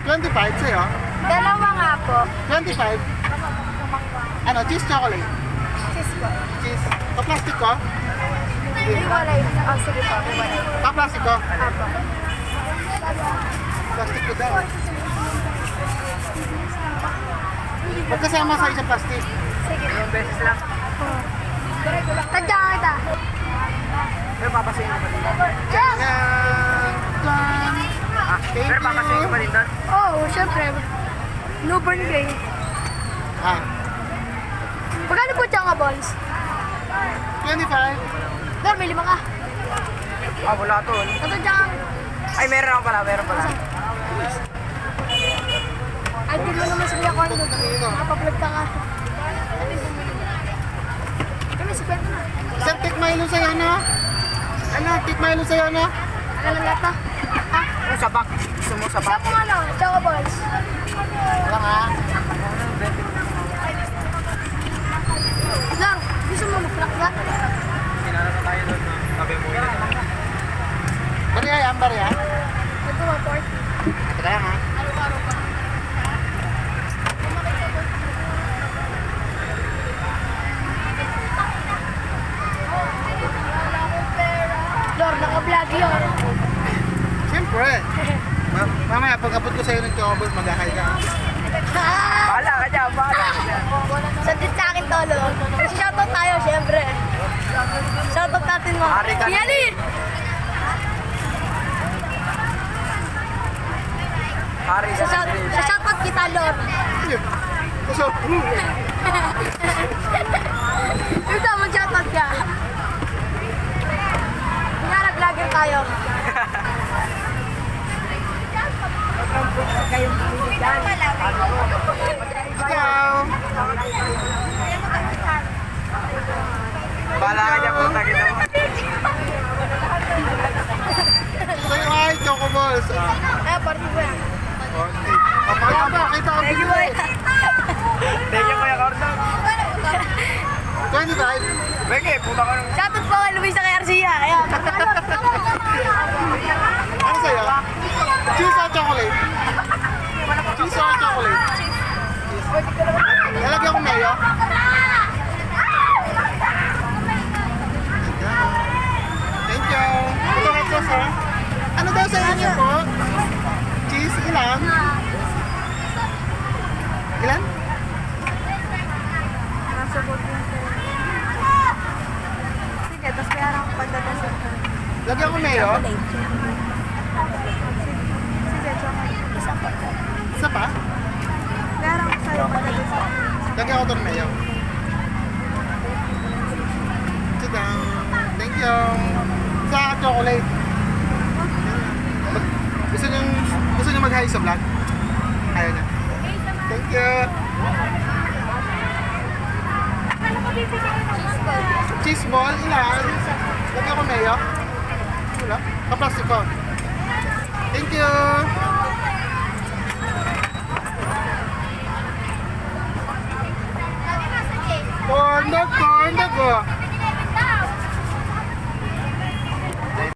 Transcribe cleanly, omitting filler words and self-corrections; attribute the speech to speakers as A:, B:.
A: 25 sa'yo?
B: Dalawa nga po.
A: 25? Ano, cheese chocolate?
B: Cheese po.
A: Cheese. Pa-plastic ko?
B: Iwalay. Oh, sige po. Iwalay.
A: Pa-plastic ko?
B: Apo.
A: Plastic ko daw. Magkasama sa isang plastic.
B: Sige.
C: Ilang beses lang.
B: Tadya kita.
C: Pero papasayin mo ba din?
A: Yan! Yan!
C: Ah,
A: Thank
C: pero
A: you.
C: papasayin mo ba din doon?
B: Oo, syempre. Newborn gay.
A: Ah,
B: Magkano po tsaka balls?
A: 25.
B: Dar, may 5 ka.
C: Ah, wala to.
B: Ito tsaka.
C: Ay, meron ako pala, meron pala.
B: Ay, di mo naman sabi ako ano. Nakapablog ka ka. Kami, si Kwento na.
A: Isang tik Milo sa'yo, no? Ano, tik Milo sa'yo, no?
B: Ano lang lahat ha?
C: Yung sabak. Gusto mo sabak?
B: Saan mo ano? Tsaka balls.
A: Wala nga.
B: Lang, gusto mo mag-plak ka?
C: Sinara na tayo doon. Sabi mo yun.
A: Bariya yan, bariya.
B: Ito mo, port.
A: Ito kaya nga.
B: Lord, naka-vlog yun.
A: Siyempre. Mamaya, pag abot ko sa'yo ng chocobos, mag-ahay ka.
C: Bahala ka dyan, bahala ka dyan.
B: Sandit sa akin, Tolo. Shoutout tayo, syempre. Shoutout natin mo.
C: Hari ka.
B: Yani!
C: Hari ka.
B: Sa shoutout kita, Lord.
A: So,
B: Ito, mag-shoutout ka. Nga, nag-vlogger tayo.
A: ikaw.
C: Bahala ka dyan, punta kita mo.
A: Sa'yo ay chocobos.
B: Eh, party ko yan.
A: Okay. Pakita ko.
C: Thank you, boy. Thank you, Kuya Cordon.
A: 25.
C: Beke, puta ka nung...
B: Shoutout po kay Luisa kay Arcia. Ayan.
A: Ano sa'yo? Cheese or chocolate? Cheese or chocolate? Lalagyan ko mayo? Thank you. Ito hot sauce, ha? Ano daw sa inyo po? Cheese, ilan? Ilan?
B: Sige, tapos kaya ako pagdadasin ko.
A: Lagyan ko mayo?
B: Sige, chocolate. Isa pa.
A: Isa pa?
B: Kaya ako sa'yo pagdadasin.
A: Lagyan ko ito ng mayo. Sit down. Thank you. Sa chocolate. Gusto niyo mag-hi sa vlog? Ayaw niya. Thank you. Cheese ball, ilan? Lagyan ko mayo? Wala. Kaplastic ko. Thank you.